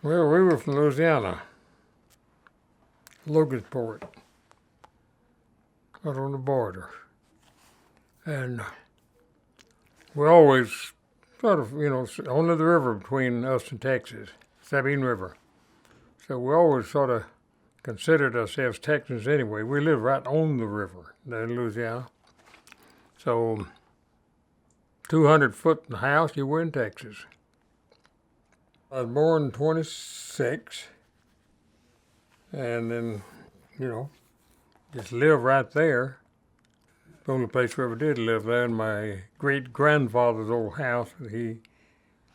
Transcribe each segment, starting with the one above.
Well, we were from Louisiana, Logansport, out on the border. And we always sort of, only the river between us and Texas, Sabine River. So we always sort of considered ourselves Texans anyway. We live right on the river there in Louisiana. So 200 foot in the house, you were in Texas. I was born in 26, and then, just lived right there. The only place we ever did live there in my great-grandfather's old house that he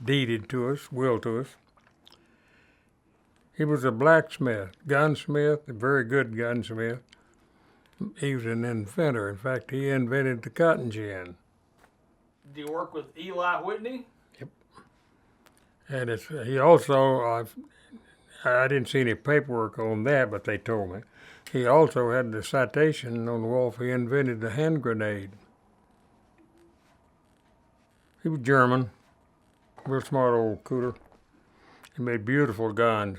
deeded to us, willed to us. He was a blacksmith, gunsmith, a very good gunsmith. He was an inventor. In fact, he invented the cotton gin. Do you work with Eli Whitney? Yep. And he also, I didn't see any paperwork on that, but they told me. He also had the citation on the wall for he invented the hand grenade. He was German, real smart old cooter. He made beautiful guns.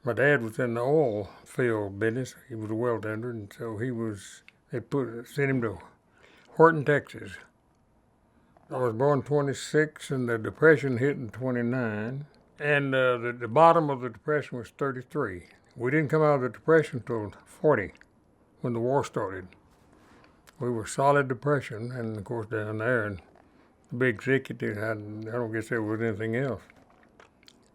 My dad was in the oil field business. He was a well tender, and so sent him to Horton, Texas. I was born 26, and the Depression hit in 29, and the bottom of the Depression was 33. We didn't come out of the Depression until 40, when the war started. We were solid Depression, and of course down there, and the big executive, I don't guess there was anything else.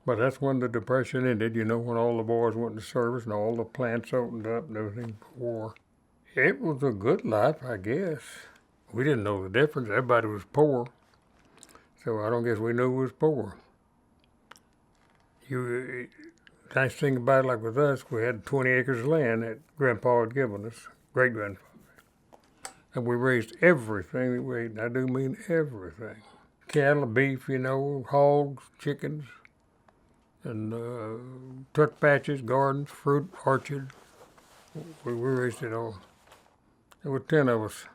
But that's when the Depression ended, when all the boys went into service and all the plants opened up and everything for war. It was a good life, I guess. We didn't know the difference. Everybody was poor. So I don't guess we knew we was poor. Nice thing about it, like with us, we had 20 acres of land that Grandpa had given us, great-grandfather. And we raised everything that we ate, and I do mean everything. Cattle, beef, hogs, chickens, and tuck patches, gardens, fruit, orchard. We raised it all. There were 10 of us.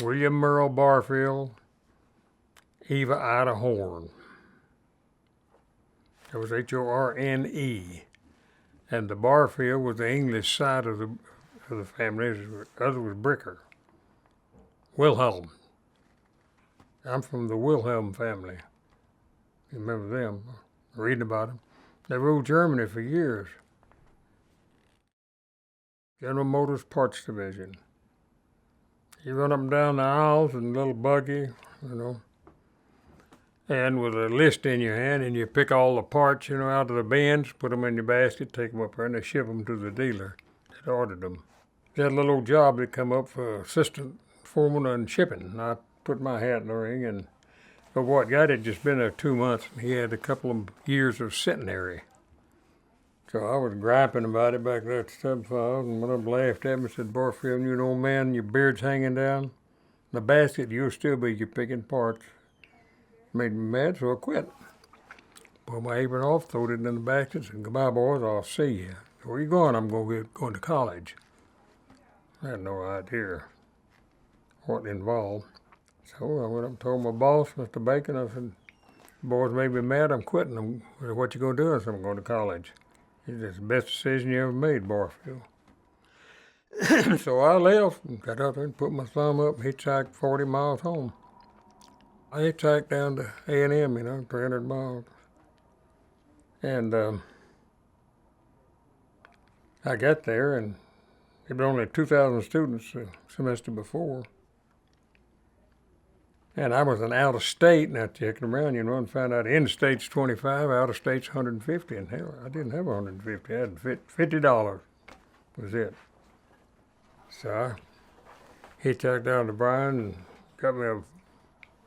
William Merle Barfield, Eva Ida Horn. It was Horne. And the Barfield was the English side of the family. The other was Bricker. Wilhelm. I'm from the Wilhelm family. You remember them, reading about them. They ruled Germany for years. General Motors Parts Division. You run up and down the aisles in a little buggy, and with a list in your hand, and you pick all the parts, out of the bins, put them in your basket, take them up there, and they ship them to the dealer that ordered them. They had a little job that come up for assistant foreman on shipping, and I put my hat in the ring, but what guy had just been there 2 months, and he had a couple of years of centenary. So I was griping about it back there at the sub files, and one of them laughed at me and said, "Barfield, old man, your beard's hanging down. The basket, you'll still be your picking parts." Made me mad, so I quit. Pulled my apron off, throwed it in the basket, said, "Goodbye, boys, I'll see you." "Where you going?" "I'm going to college." I had no idea what involved. So I went up and told my boss, Mr. Bacon, I said, "The boys made me mad, I'm quitting. What you going to do?" I said, "I'm going to college." He said, "It's the best decision you ever made, Barfield." So I left and got out there and put my thumb up and hitchhiked 40 miles home. I hitchhiked down to A&M, 300 miles. And I got there, and there were only 2,000 students the semester before. And I was an out-of-state, and I checked around, and found out in-state's 25, out-of-state's 150. And hell, I didn't have 150. I had $50 was it. So I hitchhiked down to Bryan and got me a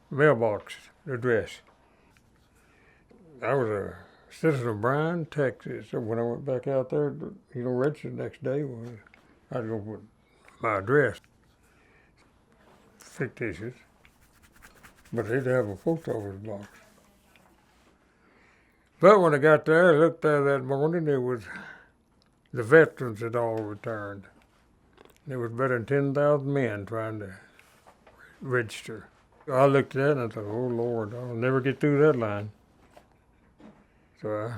mailbox address. I was a citizen of Bryan, Texas. So when I went back out there, registered the next day, I had to go put my address. Fictitious. But they'd have a post office box. But when I got there, I looked there that morning, the veterans had all returned. There was better than 10,000 men trying to register. I looked at it and I thought, "Oh, Lord, I'll never get through that line." So I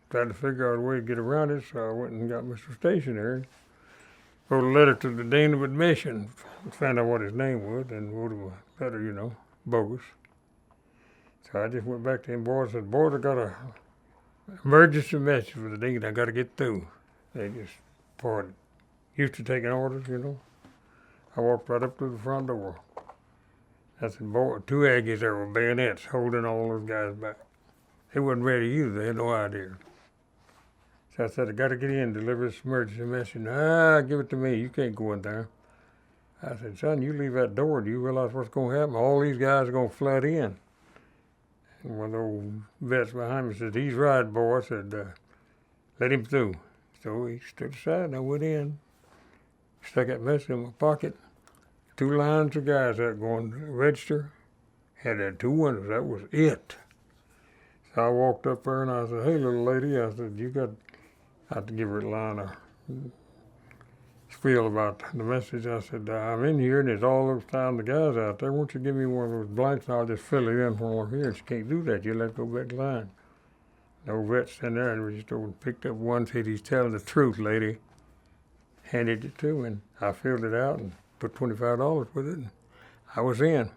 tried to figure out a way to get around it, so I went and got Mr. Stationery. Wrote a letter to the Dean of Admission, found out what his name was, and wrote him a letter, bogus. So I just went back to him, boys, and said, boys, I got a emergency message for the Dean. I got to get through. They just parted. Used to taking orders. I walked right up to the front door. I said, boy, 2 Aggies there with bayonets holding all those guys back. They wasn't ready either. They had no idea. So I said, I got to get in, deliver this emergency message. Give it to me. You can't go in there. I said, son, you leave that door. Do you realize what's going to happen? All these guys are going to flood in. And one of the old vets behind me said, he's right, boy. I said, let him through. So he stood aside and I went in, stuck that message in my pocket. 2 lines of guys that going to register. Had 2 windows. That was it. So I walked up there and I said, hey, little lady. I said, I had to give her a line of spiel about the message. I said, I'm in here and there's all those thousand guys out there. Won't you give me one of those blanks and I'll just fill it in while I'm here. She can't do that. You'll have to go back to line. The old vet in there and we just picked up one, said, he's telling the truth, lady. Handed it to me and I filled it out and put $25 with it, and I was in.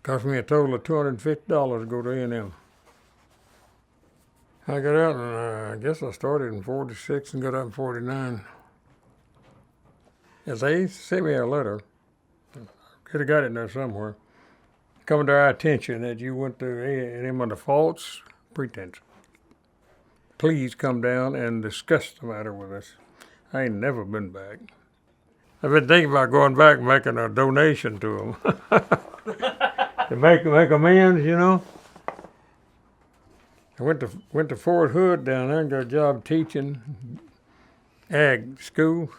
Cost me a total of $250 to go to A&M. I got out, and I guess I started in 46 and got out in 49. Yes, they sent me a letter. Could have got it in there somewhere. Coming to our attention that you went to A&M under false pretense. Please come down and discuss the matter with us. I ain't never been back. I've been thinking about going back and making a donation to them. To make amends, I went to Fort Hood down there and got a job teaching ag school.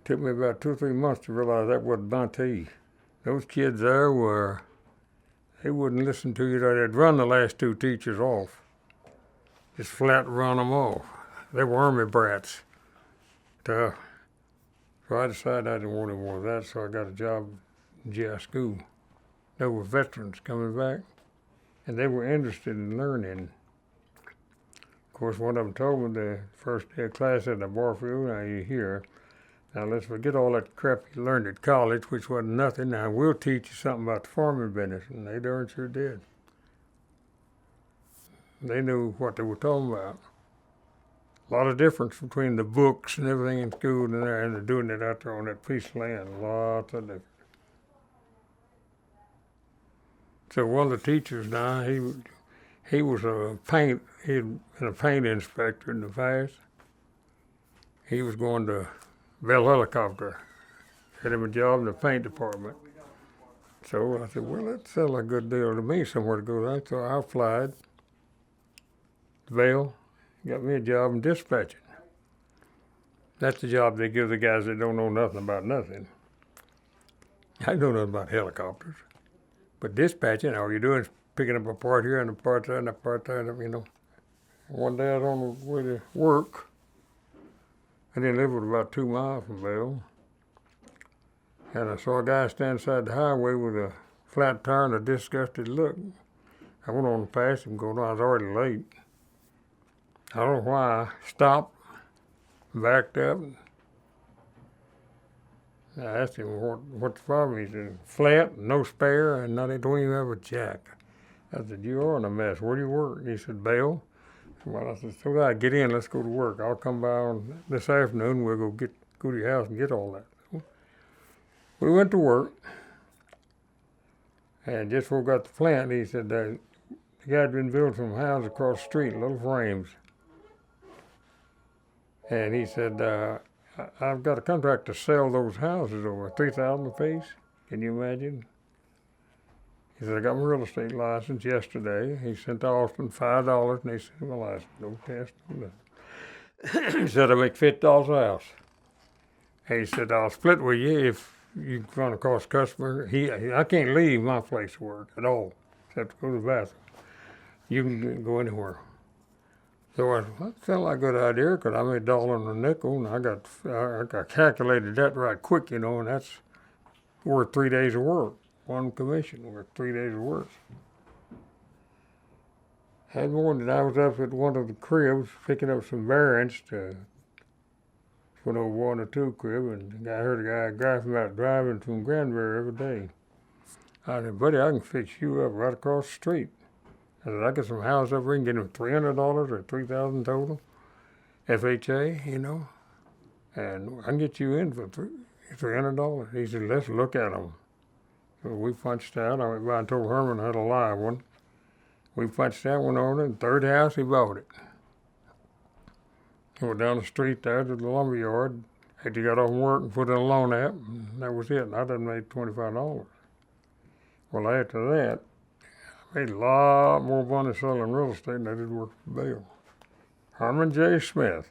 Took me about 2 or 3 months to realize that wasn't my tea. Those kids there they wouldn't listen to you. They'd run the last 2 teachers off. Just flat run them off. They were army brats. So I decided I didn't want any more of that, so I got a job in GI school. There were veterans coming back, and they were interested in learning. Of course, one of them told me the first day of class at the Barfield, now you hear, now let's forget all that crap you learned at college, which wasn't nothing. Now we'll teach you something about the farming business, and they darn sure did. They knew what they were talking about. A lot of difference between the books and everything in school and there and doing it out there on that piece of land. Lots of difference. So one of the teachers now, he was he'd been a paint inspector in the past. He was going to Bell Helicopter, had him a job in the paint department. So I said, well, that sounds like a good deal to me, somewhere to go there. So I applied to Bell. Got me a job in dispatching. That's the job they give the guys that don't know nothing about nothing. I don't know nothing about helicopters. But dispatching, all you're doing is picking up a part here and a part there and a part there, One day I was on the way to work. I didn't live about 2 miles from Bell. And I saw a guy stand beside the highway with a flat tire and a disgusted look. I went on past him going, I was already late. I don't know why I stopped, backed up. I asked him what the problem is. He said, flat, no spare, and don't even have a jack. I said, you are in a mess. Where do you work? He said, Bell. Well, I said, so glad, get in, let's go to work. I'll come by on this afternoon, we'll go to your house and get all that. So we went to work, and just before we got to the plant, he said, the guy had been building some houses across the street, little frames. And he said, I've got a contract to sell those houses over $3,000 apiece. Can you imagine? He said, I got my real estate license yesterday. He sent to Austin $5 and they sent my license. No test, no nothing. He said, I make $50 a house. And he said, I'll split with you if you run across a customer. I can't leave my place of work at all, except to go to the bathroom. You can go anywhere. So I said, that sounded like a good idea, because I made $1 and a nickel, and I calculated that right quick, and that's worth 3 days of work. One commission worth 3 days of work. That morning I was up at one of the cribs picking up some bearings to put over 1 or 2 crib, and I heard a guy driving from Granbury every day. I said, buddy, I can fix you up right across the street. I said, I got some houses up here, and get him $300 or $3,000 total, FHA, you know, and I can get you in for $300. He said, let's look at them. So we punched out. I went by and told Herman I had a live one. We punched that one on it, and third house, he bought it. Went down the street there to the lumber yard. After he got off work and put in a loan app, and that was it. And I done made $25. Well, after that, I made a lot more money selling real estate than I did work for Bill. Herman J. Smith.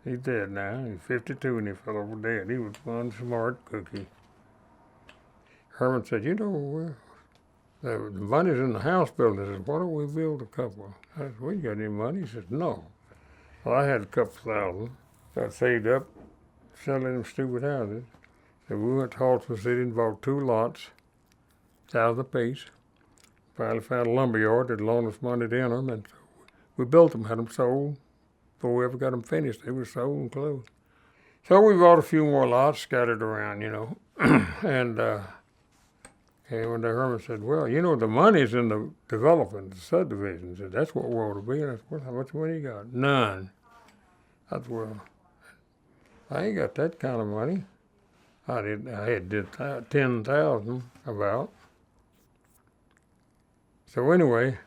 He's dead now. He's 52 and he fell over dead. He was one smart cookie. Herman said, you know, the money's in the house building. I said, why don't we build a couple? I said, well, you got any money? He said, no. Well, I had a couple thousand. So I saved up selling them stupid houses. So we went to Halston City and bought 2 lots, 1,000 apiece. Finally found a lumber yard that loaned us money to enter them, and so we built them, had them sold. Before we ever got them finished, they were sold and closed. So we bought a few more lots scattered around, you know. And when the Herman said, well, you know, the money's in the development, the subdivision. He said, that's what we ought to be. And I said, well, how much money you got? None. I said, well, I ain't got that kind of money. I had 10,000 about. So anyway,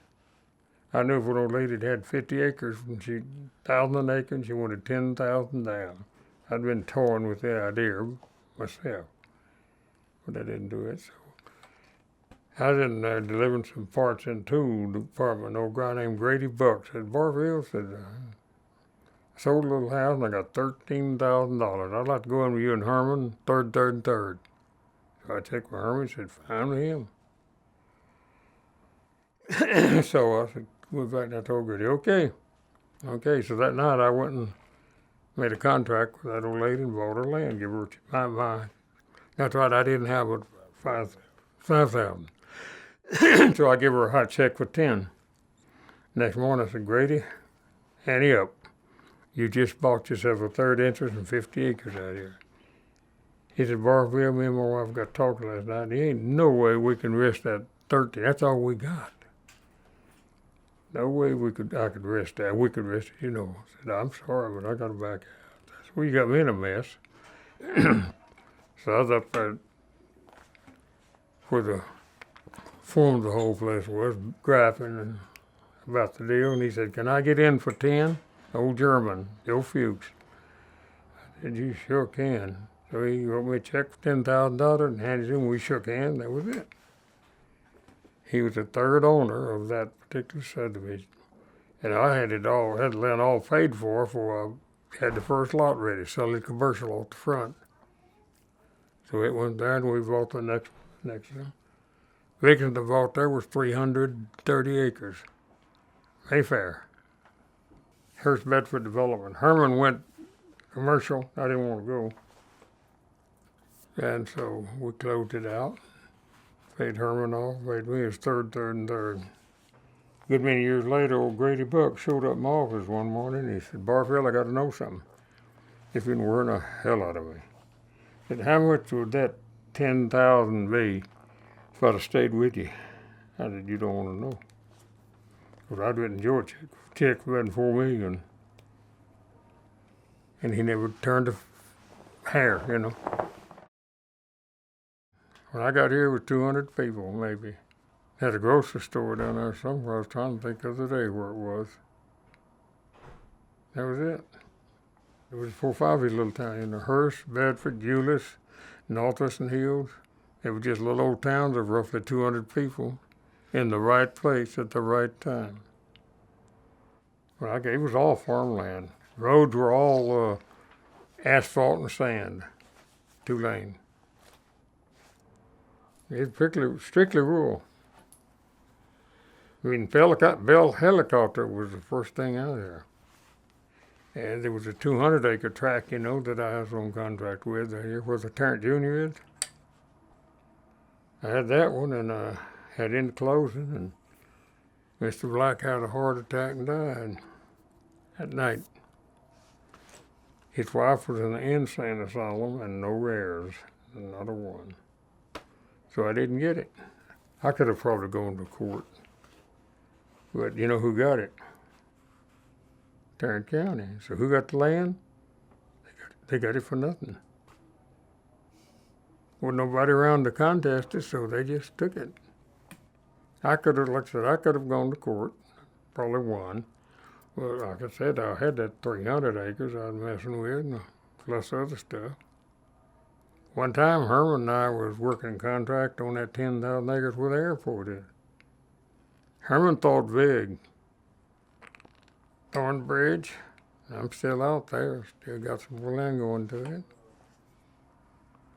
I knew if an old lady had 50 acres and she 1,000 an acre and she wanted 10,000 down. I'd been toying with the idea myself, but I didn't do it. So I was in there delivering some parts into the department. An old guy named Grady Buck said, Barfield, said, I sold a little house and I got $13,000. I'd like to go in with you and Herman, third. So I checked with Herman, he said, fine with him. So I said, went back and I told Grady, okay. So that night I went and made a contract with that old lady and bought her land, give her my. That's right, I didn't have but 5,000. So I give her a hot check for 10. Next morning I said, Grady, ante up. You just bought yourself a third interest in 50 acres out here. He said, Barfield, me and my wife got talking last night. There ain't no way we can risk that 13. That's all we got. No way I could risk that. We could risk it, you know. I said, I'm sorry, but I got to back out. That's where you got me in a mess. So I was up there where the form of the whole place was, griping about the deal. And he said, can I get in for 10? Old German, Joe Fuchs. I said, you sure can. So he wrote me a check for $10,000 and handed it to him. We shook hands. That was it. He was the third owner of that particular subdivision. And I had had the land all paid for before I had the first lot ready, selling commercial off the front. So it went there and we bought the next one. Vacant I bought there was 330 acres. Mayfair. Hearst Bedford Development. Herman went commercial. I didn't want to go. And so we closed it out. Paid Herman off, paid me his third. Good many years later, old Grady Buck showed up in my office one morning. He said, Barfield, I got to know something. If you'd worrying the hell out of me. He said, how much would that 10,000 be if I'd have stayed with you? I said, you don't want to know. Because I'd written your check for about $4 million. And he never turned a hair, you know. When I got here, it was 200 people, maybe. Had a grocery store down there somewhere. I was trying to think of the day where it was. That was it. It was 4 or 5 of these little towns, you know, Hearst, Bedford, Euless, Northwest and Hills. They were just little old towns of roughly 200 people in the right place at the right time. It was all farmland. Roads were all asphalt and sand, 2 lane. It was strictly rural. I mean, Bell Helicopter was the first thing out there. And there was a 200-acre tract, you know, that I was on contract with here where the Tarrant Jr. is. I had that one, and I had in closing, and Mr. Black had a heart attack and died at night. His wife was in the insane asylum and no heirs, not a one. So I didn't get it. I could have probably gone to court. But you know who got it? Tarrant County. So who got the land? They got it for nothing. Wasn't nobody around to contest it, so they just took it. I could have, like I said, I could have gone to court, probably won. Well, like I said, I had that 300 acres I was messing with, and plus other stuff. One time, Herman and I was working contract on that 10,000 acres where the airport is. Herman thought big. Thornbridge, I'm still out there. Still got some more land going to it.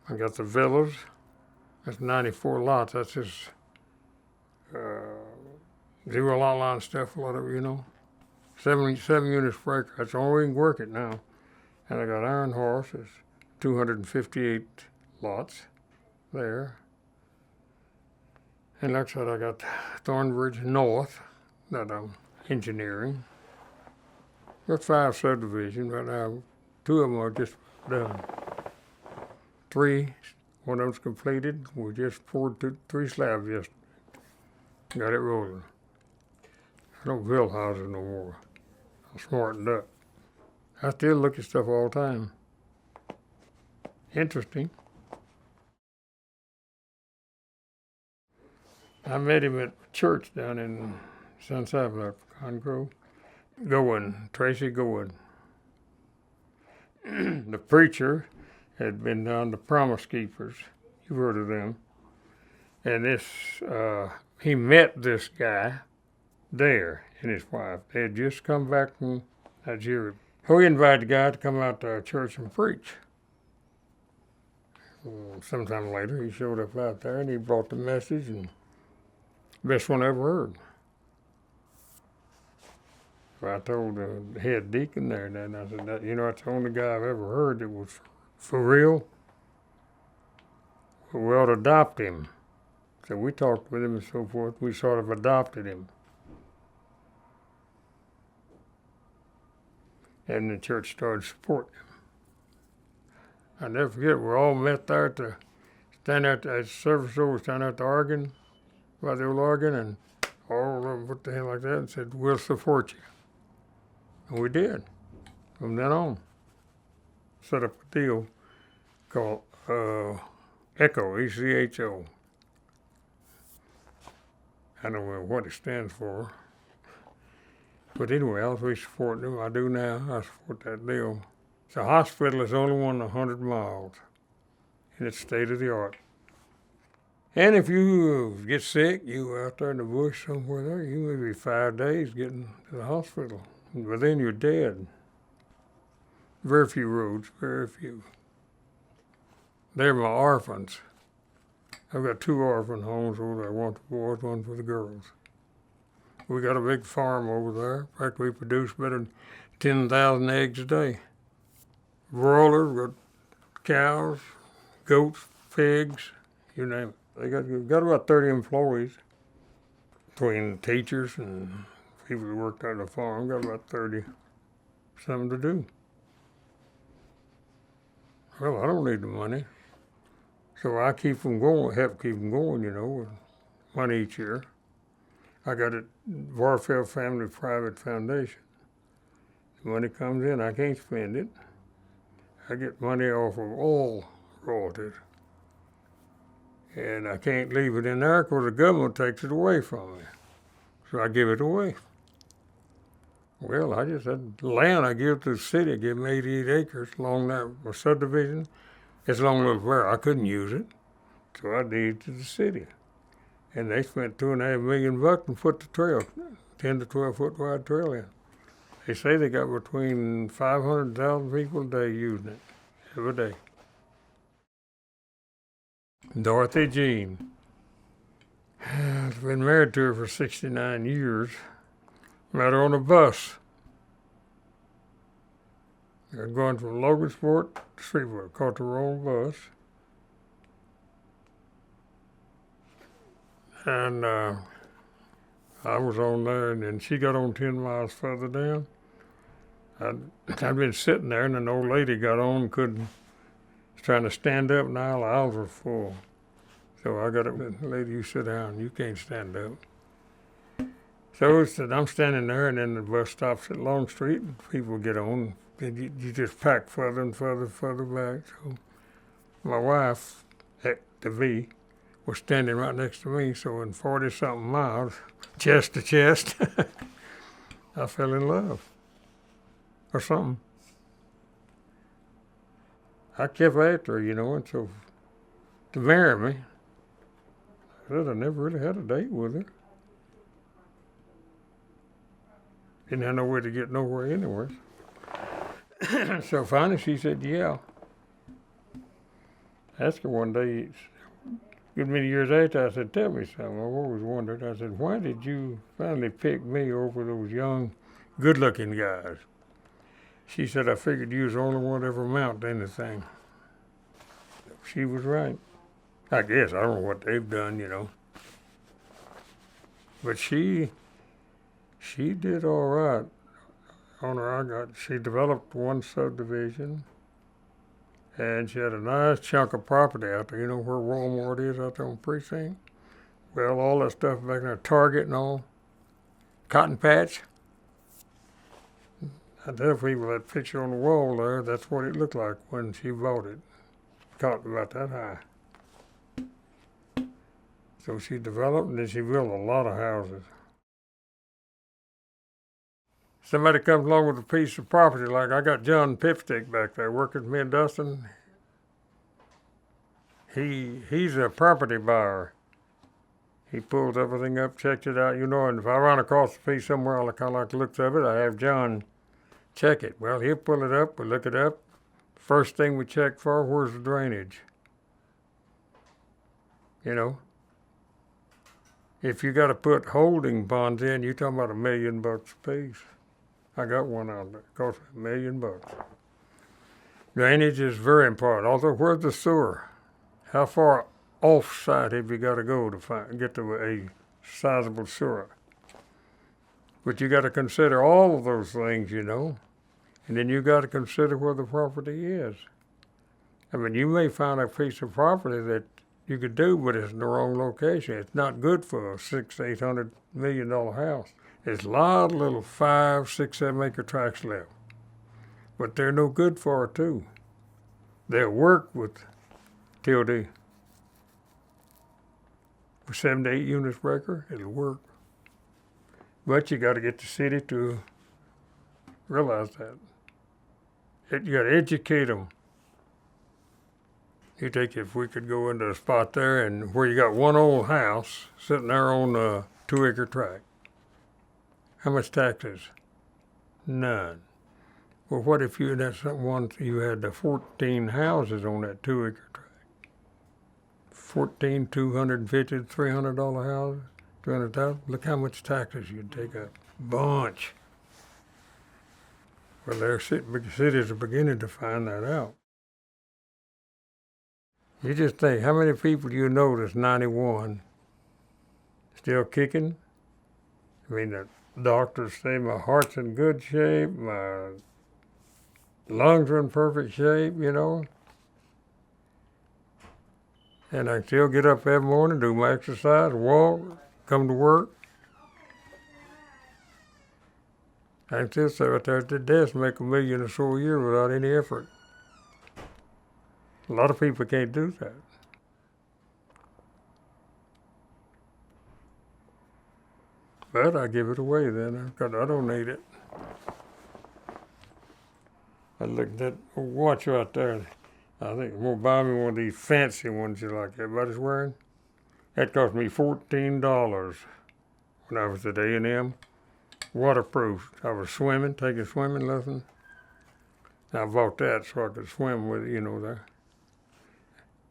I got the villas. That's 94 lots. That's just zero lot line stuff, a lot of, you know. 7 units per acre. That's the only way you can work it now. And I got Iron Horse. It's 258 lots there. And like I said, I got Thornbridge North that I'm engineering. There's 5 subdivisions right now. 2 of them are just done. 3, one of them's completed. We just poured 3 slabs yesterday. Got it rolling. I don't build houses no more. I'm smartened up. I still look at stuff all the time. Interesting. I met him at church down in Sunset, Pecan Grove. Tracy Gowen. The preacher had been down to Promise Keepers. You've heard of them. And he met this guy there and his wife. They had just come back from Nigeria. So he invited the guy to come out to our church and preach. Sometime later, he showed up out there and he brought the message, and best one I ever heard. So I told the head deacon there, and I said, that's the only guy I've ever heard that was for real. We ought to adopt him. So we talked with him and so forth. We sort of adopted him. And the church started supporting him. I'll never forget, we all met there to stand out at the service over, stand out the organ, by the old organ, and all of them put their hand like that and said, "We'll support you." And we did. From then on, set up a deal called ECHO, E-C-H-O. I don't know what it stands for. But anyway, I was supporting them. I do now. I support that deal. The hospital is only 100 miles, and it's state of the art. And if you get sick, you out there in the bush somewhere there, you may be 5 days getting to the hospital. But then you're dead. Very few roads, very few. They're my orphans. I've got 2 orphan homes over there, one for the boys, one for the girls. We got a big farm over there. In fact, we produce better than 10,000 eggs a day. Broilers, we got cows, goats, pigs, you name it. We've got about 30 employees between teachers and people who worked on the farm. Got about 30, something to do. Well, I don't need the money. So I keep them going, help keep them going, with money each year. I got a Barfield Family Private Foundation. The money comes in, I can't spend it. I get money off of all royalties. And I can't leave it in there because the government takes it away from me. So I give it away. Well, I just had land I give to the city. I give them 88 acres along that subdivision. It's along the river. I couldn't use it. So I deed it to the city. And they spent $2.5 million and put the trail, 10 to 12 foot wide trail in. They say they got between 500,000 people a day using it, every day. Dorothy Jean. I've been married to her for 69 years. Met her on a bus. I was going from Logansport to Shreveport, caught the wrong bus. And I was on there, and then she got on 10 miles further down. I'd been sitting there, and an old lady got on and couldn't, was trying to stand up, and the aisles were full. So I got up, and the lady, you sit down, you can't stand up. So I'm standing there, and then the bus stops at Long Street, and people get on, and you just pack further and further back. So my wife, at the V, was standing right next to me, so in 40-something miles, chest to chest, I fell in love. Or something. I kept after her, and so to marry me, I said I never really had a date with her. Didn't have no way to get nowhere anywhere. So finally she said, yeah. I asked her one day, a good many years after, I said, tell me something. I've always wondered. I said, why did you finally pick me over those young, good-looking guys? She said, I figured you was the only one to ever amount to anything. She was right. I guess, I don't know what they've done. But she did all right. She developed one subdivision, and she had a nice chunk of property out there. You know where Walmart is out there on Precinct? Well, all that stuff back there, Target and all, Cotton Patch. I tell people that picture on the wall there, that's what it looked like when she bought it. Caught about that high. So she developed, and then she built a lot of houses. Somebody comes along with a piece of property, like I got John Pipstick back there working with me and Dustin. He's a property buyer. He pulls everything up, checks it out, and if I run across a piece somewhere, I kind of like the looks of it, I have John check it. Well, he'll pull it up, we look it up. First thing we check for, where's the drainage? If you got to put holding ponds in, you're talking about $1 million a piece. I got one out there, it cost me $1 million. Drainage is very important. Also, where's the sewer? How far off-site have you got to go to get to a sizable sewer? But you got to consider all of those things, and then you got to consider where the property is. I mean, you may find a piece of property that you could do, but it's in the wrong location. It's not good for a $600-800 million house. There's a lot of little 5, 6, 7 acre tracts left, but they're no good for it too. They'll work with TOD. For 7 to 8 units per acre, it'll work. But you got to get the city to realize that. You got to educate them. If we could go into a spot there and where you got one old house sitting there on a 2 acre tract. How much taxes? None. Well, what if you had you had 14 houses on that 2 acre tract? 14 $250 $300 houses, 200,000. Look how much taxes you'd take a bunch. Well, their cities are beginning to find that out. You just think, how many people do you know that's 91 still kicking? I mean, the doctors say my heart's in good shape, my lungs are in perfect shape, And I still get up every morning, do my exercise, walk, come to work. I can still sit right there at the desk and make $1 million or so a year without any effort. A lot of people can't do that. But I give it away then, because I don't need it. I looked at that watch right there. I think I'm going to buy me one of these fancy ones you like everybody's wearing. That cost me $14 when I was at A&M. Waterproof. I was taking swimming lessons. I bought that so I could swim with it, there.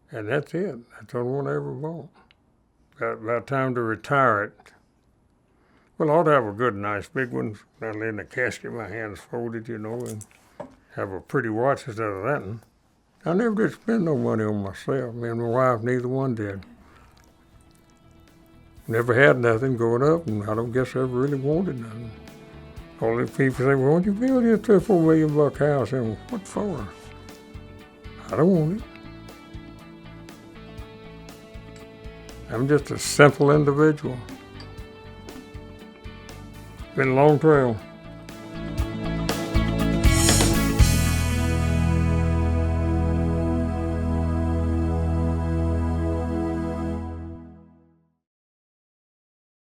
And that's it. That's the only one I ever bought. About time to retire it. Well, I ought to have a good, nice big one. I lay in the casket, my hands folded, and have a pretty watch instead of that one. I never did spend no money on myself. Me and my wife, neither one did. Never had nothing growing up, and I don't guess I ever really wanted nothing. All these people say, well, why don't you build you a $3 or $4 million house? And what for? I don't want it. I'm just a simple individual. Been a long trail.